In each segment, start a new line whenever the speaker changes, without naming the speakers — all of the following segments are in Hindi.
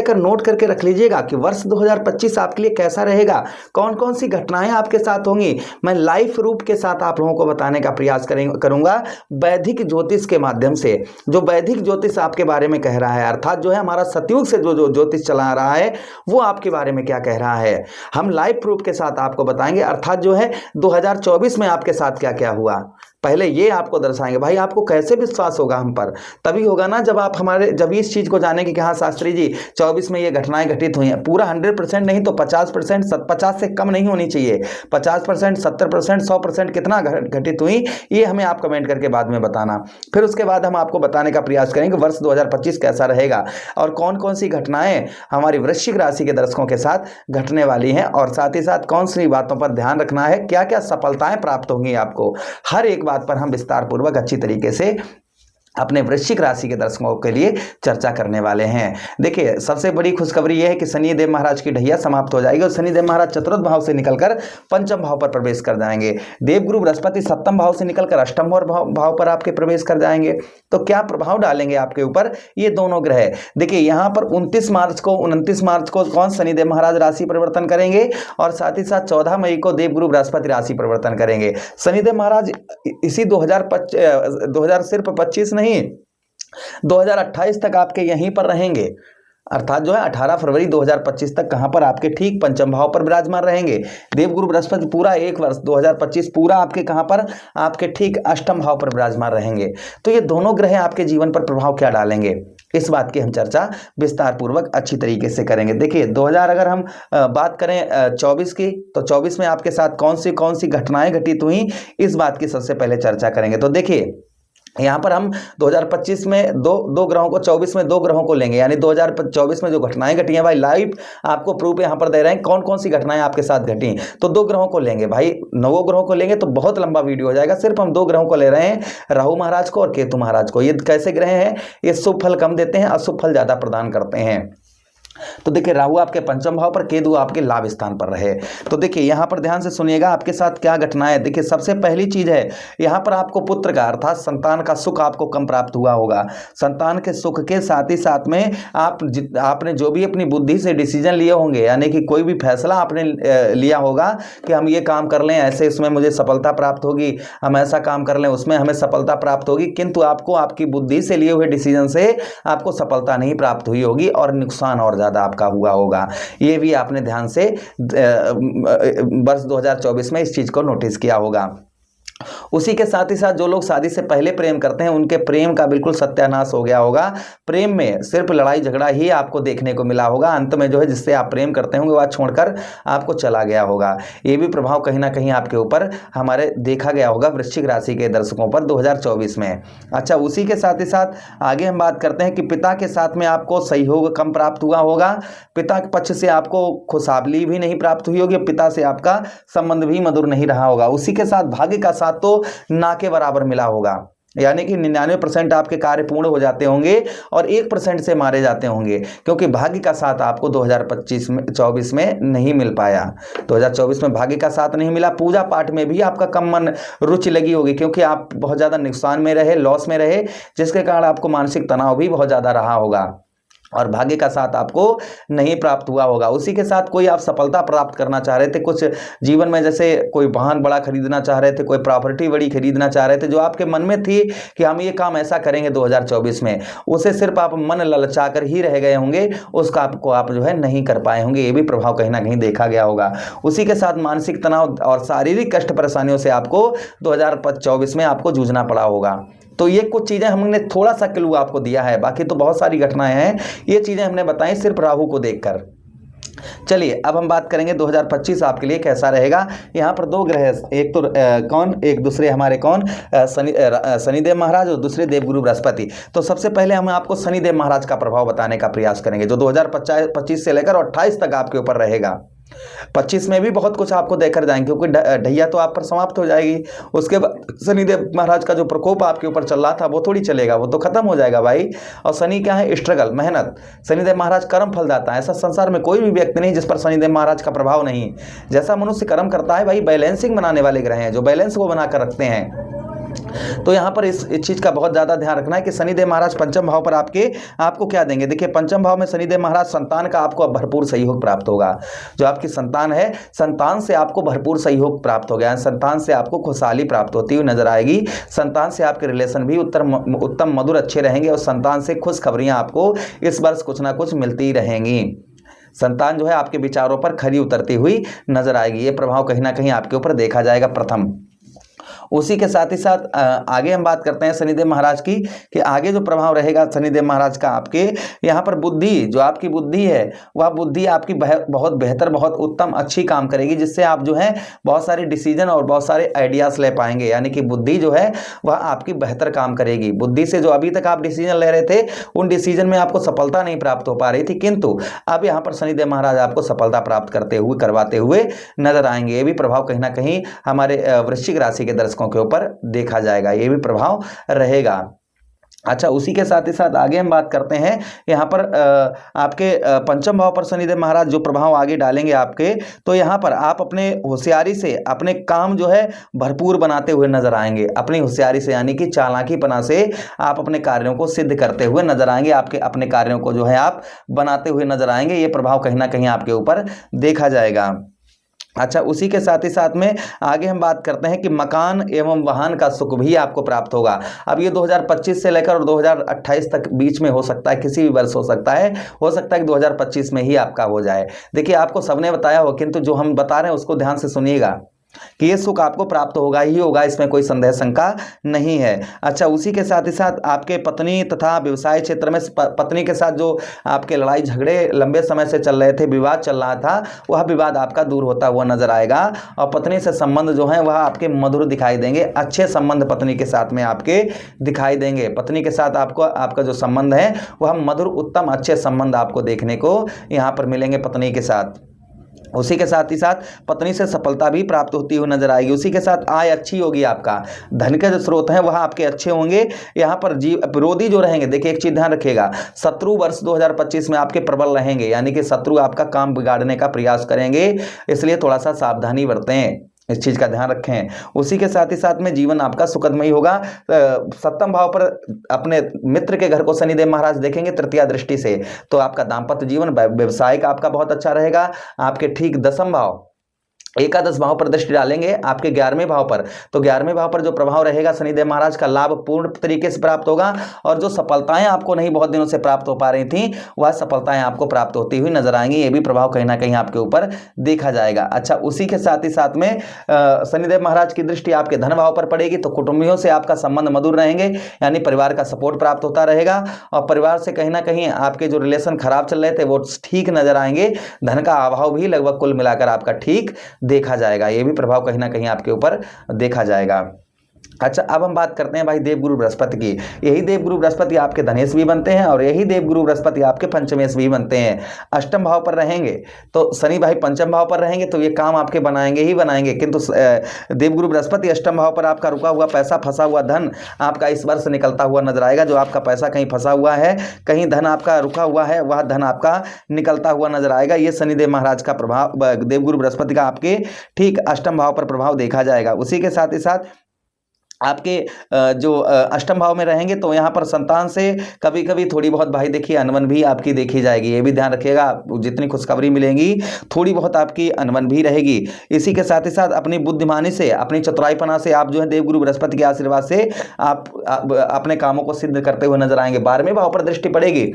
लेकर नोट करके रख लीजिएगा कि वर्ष 2025 आपके लिए कैसा रहेगा, कौन कौन सी घटनाएं आपके साथ होंगी। मैं लाइव रूप के साथ आप लोगों को बताने का प्रयास करूंगा वैदिक ज्योतिष के माध्यम से। जो वैदिक ज्योतिष आपके बारे में कह रहा है, अर्थात जो है हमारा सतयुग से जो ज्योतिष चला रहा है वो आपके बारे में क्या कह रहा है, हम लाइव प्रूफ के साथ आपको बताएंगे। अर्थात जो है 2024 में आपके साथ क्या क्या हुआ, पहले ये आपको दर्शाएंगे। भाई आपको कैसे विश्वास होगा हम पर, तभी होगा ना जब इस चीज को जानेंगे कि हाँ शास्त्री जी 24 में ये घटनाएं घटित हुई हैं। पूरा 100% नहीं तो 50%, 50 से कम नहीं होनी चाहिए, 50%, 70%, 100% कितना घटित हुई ये हमें आप कमेंट करके बाद में बताना। फिर उसके बाद हम आपको बताने का प्रयास करेंगे वर्ष 2025 कैसा रहेगा और कौन कौन सी घटनाएं हमारी वृश्चिक राशि के दर्शकों के साथ घटने वाली हैं, और साथ ही साथ कौन सी बातों पर ध्यान रखना है, क्या क्या सफलताएं प्राप्त होंगी आपको। हर एक बात पर हम विस्तार पूर्वक अच्छी तरीके से अपने वृश्चिक राशि के दर्शकों के लिए चर्चा करने वाले हैं। देखिए सबसे बड़ी खुशखबरी यह है कि शनि देव महाराज की ढैया समाप्त हो जाएगी और शनि देव महाराज चतुर्थ भाव से निकलकर पंचम भाव पर प्रवेश कर जाएंगे। देवगुरु बृहस्पति सप्तम भाव से निकलकर अष्टम भाव पर आपके प्रवेश कर जाएंगे। तो क्या प्रभाव डालेंगे आपके ऊपर ये दोनों ग्रह। देखिए यहाँ पर 29 मार्च को कौन शनि देव महाराज राशि परिवर्तन करेंगे और साथ ही साथ 14 मई को देवगुरु बृहस्पति राशि परिवर्तन करेंगे। शनिदेव महाराज इसी 2000 सिर्फ 25 नहीं 2028 तक आपके यहीं पर रहेंगे, अर्थात जो है 18 फरवरी 2025 तक कहां पर आपके ठीक पंचम भाव पर विराजमान रहेंगे। देवगुरु बृहस्पति पूरा एक वर्ष 2025 पूरा आपके कहां पर, आपके ठीक अष्टम भाव पर विराजमान रहेंगे। तो ये दोनों ग्रह आपके जीवन पर प्रभाव क्या डालेंगे इस बात की हम चर्चा विस्तार पूर्वक अच्छी तरीके से करेंगे। देखिए 2000 अगर हम बात करें 24 की, तो 24 में आपके साथ कौन सी घटनाएं घटित हुई इस बात की सबसे पहले चर्चा करेंगे। तो देखिए यहाँ पर हम 2025 में दो ग्रहों को, 24 में 2 ग्रहों को लेंगे, यानी 2024 में जो घटनाएं घटी हैं भाई लाइव आपको प्रूफ यहाँ पर दे रहे हैं कौन कौन सी घटनाएं आपके साथ घटी। तो 2 ग्रहों को लेंगे भाई, 9 ग्रहों को लेंगे तो बहुत लंबा वीडियो हो जाएगा। सिर्फ हम 2 ग्रहों को ले रहे हैं, राहु महाराज को और केतु महाराज को। ये कैसे ग्रह हैं, ये शुभ फल कम देते हैं, अशुभ फल ज्यादा प्रदान करते हैं। तो देखिए राहु आपके पंचम भाव पर, केतु आपके लाभ स्थान पर रहे। तो देखिए यहां पर ध्यान से सुनिएगा आपके साथ क्या घटनाएं। देखिए सबसे पहली चीज है यहां पर आपको पुत्र का अर्थात संतान का सुख आपको कम प्राप्त हुआ होगा। संतान के सुख के साथ ही साथ में आपने जो भी अपनी बुद्धि से डिसीजन लिए होंगे, यानी कि कोई भी फैसला आपने लिया होगा कि हम ये काम कर लें, ऐसे इसमें मुझे सफलता प्राप्त होगी, हम ऐसा काम कर लें उसमें हमें सफलता प्राप्त होगी, किंतु आपको आपकी बुद्धि से लिए हुए डिसीजन से आपको सफलता नहीं प्राप्त हुई होगी और नुकसान और ज्यादा आपका हुआ होगा। ये भी आपने ध्यान से वर्ष 2024 में इस चीज को नोटिस किया होगा। उसी के साथ ही साथ जो लोग शादी से पहले प्रेम करते हैं उनके प्रेम का बिल्कुल सत्यानाश हो गया होगा। प्रेम में सिर्फ लड़ाई झगड़ा ही आपको देखने को मिला होगा। अंत में जो है जिससे आप प्रेम करते होंगे वह छोड़कर आपको चला गया होगा। ये भी प्रभाव कहीं ना कहीं आपके ऊपर हमारे देखा गया होगा वृश्चिक राशि के दर्शकों पर 2024 में। अच्छा उसी के साथ ही साथ आगे हम बात करते हैं कि पिता के साथ में आपको सहयोग कम प्राप्त हुआ होगा। पिता के पक्ष से आपको खुशहाली भी नहीं प्राप्त हुई होगी, पिता से आपका संबंध भी मधुर नहीं रहा होगा। उसी के साथ भाग्य का साथ तो ना के बराबर मिला होगा, यानी कि 99% आपके कार्य पूर्ण हो जाते होंगे और 1% से मारे जाते होंगे, क्योंकि भाग्य का साथ आपको 2024 में नहीं मिल पाया। 2024 में भाग्य का साथ नहीं मिला। पूजा पाठ में भी आपका कम मन रुचि लगी होगी, क्योंकि आप बहुत ज्यादा नुकसान में रहे, लॉस में रहे, जिसके कारण आपको मानसिक तनाव भी बहुत ज्यादा रहा होगा और भाग्य का साथ आपको नहीं प्राप्त हुआ होगा। उसी के साथ कोई आप सफलता प्राप्त करना चाह रहे थे कुछ जीवन में, जैसे कोई वाहन बड़ा खरीदना चाह रहे थे, कोई प्रॉपर्टी बड़ी खरीदना चाह रहे थे, जो आपके मन में थी कि हम ये काम ऐसा करेंगे 2024 में, उसे सिर्फ आप मन ललचा कर ही रह गए होंगे, उसका आपको आप जो है नहीं कर पाए होंगे। ये भी प्रभाव कहीं ना कहीं देखा गया होगा। उसी के साथ मानसिक तनाव और शारीरिक कष्ट परेशानियों से आपको 2024 में आपको जूझना पड़ा होगा। तो ये कुछ चीजें हमने थोड़ा सा क्लू आपको दिया है, बाकी तो बहुत सारी घटनाएं हैं, ये चीजें हमने बताई सिर्फ राहु को देखकर। चलिए अब हम बात करेंगे 2025 आपके लिए कैसा रहेगा। यहाँ पर 2 ग्रह, एक तो एक दूसरे हमारे शनिदेव महाराज और दूसरे देवगुरु बृहस्पति। तो सबसे पहले हम आपको शनिदेव महाराज का प्रभाव बताने का प्रयास करेंगे, जो 2025 से लेकर 28 तक आपके ऊपर रहेगा। 25 में भी बहुत कुछ आपको देकर जाएंगे, क्योंकि ढैया तो आप पर समाप्त हो जाएगी। उसके बाद शनिदेव महाराज का जो प्रकोप आपके ऊपर चल रहा था वो थोड़ी चलेगा, वो तो खत्म हो जाएगा भाई। और शनि क्या है, स्ट्रगल, मेहनत। शनिदेव महाराज कर्म फलदाता है। ऐसा संसार में कोई भी व्यक्ति नहीं जिस पर शनिदेव महाराज का प्रभाव नहीं। जैसा मनुष्य कर्म करता है भाई, बैलेंसिंग बनाने वाले ग्रह हैं जो बैलेंस को बनाकर रखते हैं। तो यहाँ पर इस चीज़ का बहुत ज़्यादा ध्यान रखना है कि शनिदेव महाराज पंचम भाव पर आपको क्या देंगे। देखिए पंचम भाव में शनिदेव महाराज संतान का आपको भरपूर सहयोग प्राप्त होगा। जो आपकी संतान है, संतान से आपको भरपूर सहयोग प्राप्त हो गया, संतान से आपको खुशहाली प्राप्त होती हुई नजर आएगी। संतान से आपके रिलेशन भी उत्तम मधुर अच्छे रहेंगे और संतान से खुशखबरियां आपको इस वर्ष कुछ ना कुछ मिलती रहेंगी। संतान जो है आपके विचारों पर खरी उतरती हुई नजर आएगी। ये प्रभाव कहीं ना कहीं आपके ऊपर देखा जाएगा प्रथम। उसी के साथ ही साथ आगे हम बात करते हैं शनिदेव महाराज की कि आगे जो प्रभाव रहेगा शनिदेव महाराज का आपके यहाँ पर बुद्धि, जो आपकी बुद्धि है वह बुद्धि आपकी बहुत बेहतर, बहुत उत्तम अच्छी काम करेगी, जिससे आप जो है बहुत सारे डिसीजन और बहुत सारे आइडियाज ले पाएंगे। यानी कि बुद्धि जो है वह आपकी बेहतर काम करेगी। बुद्धि से जो अभी तक आप डिसीजन ले रहे थे उन डिसीजन में आपको सफलता नहीं प्राप्त हो पा रही थी, किंतु अब यहाँ पर शनिदेव महाराज आपको सफलता प्राप्त करवाते हुए नजर आएंगे। ये भी प्रभाव कहीं ना कहीं हमारे वृश्चिक राशि के दर्शकों के ऊपर देखा जाएगा, ये भी प्रभाव रहेगा। अच्छा, उसी के साथ ही साथ आगे हम बात करते हैं यहाँ पर आपके पंचम भाव पर शनिदेव महाराज जो प्रभाव आगे डालेंगे आपके, तो यहाँ पर आप अपने होशियारी से अपने काम जो है भरपूर बनाते हुए नजर आएंगे। अपनी होशियारी से यानी कि चालाकीपना से आप अपने कार्यों को सिद्ध करते हुए नजर आएंगे। आपके अपने कार्यों को जो है आप बनाते हुए नजर आएंगे। ये प्रभाव कहीं ना कहीं आपके ऊपर देखा जाएगा। अच्छा, उसी के साथ ही साथ में आगे हम बात करते हैं कि मकान एवं वाहन का सुख भी आपको प्राप्त होगा। अब ये 2025 से लेकर और 2028 तक बीच में हो सकता है, किसी भी वर्ष हो सकता है कि 2025 में ही आपका हो जाए। देखिए आपको सबने बताया हो, किंतु जो हम बता रहे हैं उसको ध्यान से सुनिएगा कि ये सुख आपको प्राप्त होगा ही होगा, इसमें कोई संदेह शंका नहीं है। अच्छा, उसी के साथ ही साथ आपके पत्नी तथा व्यवसाय क्षेत्र में पत्नी के साथ जो आपके लड़ाई झगड़े लंबे समय से चल रहे थे, विवाद चल रहा था, वह विवाद आपका दूर होता हुआ नजर आएगा और पत्नी से संबंध जो है वह आपके मधुर दिखाई देंगे। अच्छे संबंध पत्नी के साथ में आपके दिखाई देंगे। पत्नी के साथ आपका जो संबंध है वह मधुर उत्तम अच्छे संबंध आपको देखने को यहाँ पर मिलेंगे पत्नी के साथ। उसी के साथ ही साथ पत्नी से सफलता भी प्राप्त होती हुई नजर आएगी। उसी के साथ आय अच्छी होगी, आपका धन के जो स्रोत हैं वह आपके अच्छे होंगे। यहाँ पर विरोधी जो रहेंगे, देखिए एक चीज ध्यान रखिएगा, शत्रु वर्ष 2025 में आपके प्रबल रहेंगे, यानी कि शत्रु आपका काम बिगाड़ने का प्रयास करेंगे, इसलिए थोड़ा सा सावधानी बरतें, इस चीज का ध्यान रखें। उसी के साथ ही साथ में जीवन आपका सुखदमय होगा। सप्तम भाव पर अपने मित्र के घर को शनिदेव महाराज देखेंगे तृतीया दृष्टि से, तो आपका दाम्पत्य जीवन व्यवसाय का आपका बहुत अच्छा रहेगा। आपके ठीक दसम भाव एकादश भाव पर दृष्टि डालेंगे आपके 11वें भाव पर, तो 11वें भाव पर जो प्रभाव रहेगा शनिदेव महाराज का लाभ पूर्ण तरीके से प्राप्त होगा और जो सफलताएं आपको नहीं बहुत दिनों से प्राप्त हो पा रही थी वह सफलताएं आपको प्राप्त होती हुई नजर आएंगी। ये भी प्रभाव कहीं ना कहीं आपके ऊपर देखा जाएगा। अच्छा, उसी के साथ ही साथ में शनिदेव महाराज की दृष्टि आपके धन भाव पर पड़ेगी, तो कुटुंबियों से आपका संबंध मधुर रहेंगे, यानी परिवार का सपोर्ट प्राप्त होता रहेगा और परिवार से कहीं ना कहीं आपके जो रिलेशन खराब चल रहे थे वो ठीक नजर आएंगे। धन का अभाव भी लगभग कुल मिलाकर आपका ठीक देखा जाएगा। ये भी प्रभाव कहीं ना कहीं आपके ऊपर देखा जाएगा। अच्छा, अब हम बात करते हैं भाई देवगुरु बृहस्पति की। यही देवगुरु बृहस्पति आपके धनेश भी बनते हैं और यही देवगुरु बृहस्पति आपके पंचमेश भी बनते हैं। अष्टम भाव पर रहेंगे तो शनि भाई पंचम भाव पर रहेंगे तो ये काम आपके बनाएंगे ही बनाएंगे, किंतु देवगुरु बृहस्पति अष्टम भाव पर आपका रुका हुआ पैसा, फंसा हुआ धन आपका इस वर्ष निकलता हुआ नजर आएगा। जो आपका पैसा कहीं फंसा हुआ है, कहीं धन आपका रुका हुआ है, वह धन आपका निकलता हुआ नजर आएगा। ये शनिदेव महाराज का प्रभाव, देवगुरु बृहस्पति का आपके ठीक अष्टम भाव पर प्रभाव देखा जाएगा। उसी के साथ ही साथ आपके जो अष्टम भाव में रहेंगे तो यहाँ पर संतान से कभी कभी थोड़ी बहुत भाई देखिए अनबन भी आपकी देखी जाएगी। ये भी ध्यान रखिएगा, जितनी खुशखबरी मिलेंगी थोड़ी बहुत आपकी अनबन भी रहेगी। इसी के साथ ही साथ अपनी बुद्धिमानी से, अपनी चतुराईपना से आप जो है देवगुरु बृहस्पति के आशीर्वाद से आप अपने कामों को सिद्ध करते हुए नजर आएंगे। 12वें भाव पर दृष्टि पड़ेगी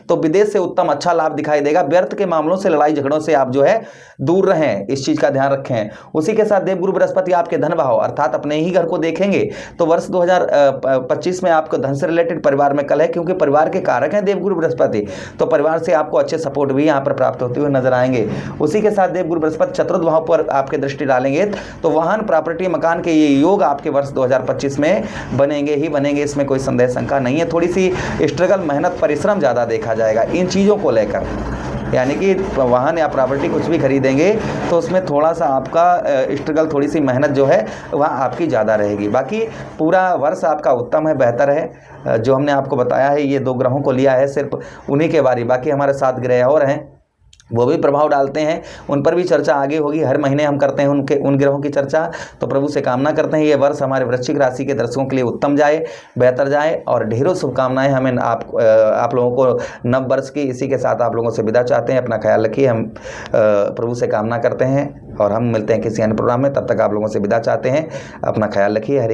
तो विदेश से उत्तम अच्छा लाभ दिखाई देगा। व्यर्थ के मामलों से, लड़ाई झगड़ों से आप जो है दूर रहें, इस चीज का ध्यान रखें। उसी के साथ देवगुरु बृहस्पति आपके धन भाव अर्थात अपने ही घर को देखेंगे तो वर्ष 2025 में आपको धन से रिलेटेड परिवार में कल है, क्योंकि परिवार के कारक हैं देवगुरु बृहस्पति, तो परिवार से आपको अच्छे सपोर्ट भी यहाँ पर प्राप्त होते हुए नजर आएंगे। उसी के साथ देवगुरु बृहस्पति चतुर्थ भाव पर आपके दृष्टि डालेंगे तो वाहन, प्रॉपर्टी, मकान के ये योग आपके वर्ष 2025 में बनेंगे ही बनेंगे, इसमें कोई संदेह शंका नहीं है। थोड़ी सी स्ट्रगल, मेहनत, परिश्रम ज्यादा देखा जाएगा इन चीजों को लेकर, यानी कि वाहन या प्रॉपर्टी कुछ भी खरीदेंगे तो उसमें थोड़ा सा आपका स्ट्रगल, थोड़ी सी मेहनत जो है वह आपकी ज़्यादा रहेगी। बाकी पूरा वर्ष आपका उत्तम है, बेहतर है। जो हमने आपको बताया है ये 2 ग्रहों को लिया है सिर्फ उन्हीं के बारे, बाकी हमारे 7 ग्रह और हैं वो भी प्रभाव डालते हैं, उन पर भी चर्चा आगे होगी। हर महीने हम करते हैं उन ग्रहों की चर्चा। तो प्रभु से कामना करते हैं ये वर्ष हमारे वृश्चिक राशि के दर्शकों के लिए उत्तम जाए, बेहतर जाए, और ढेरों शुभकामनाएं हमें आप लोगों को नव वर्ष की। इसी के साथ आप लोगों से विदा चाहते हैं। अपना ख्याल रखिए। हम प्रभु से कामना करते हैं और हम मिलते हैं किसी अन्य प्रोग्राम में। तब तक आप लोगों से विदा चाहते हैं। अपना ख्याल रखिए। हरे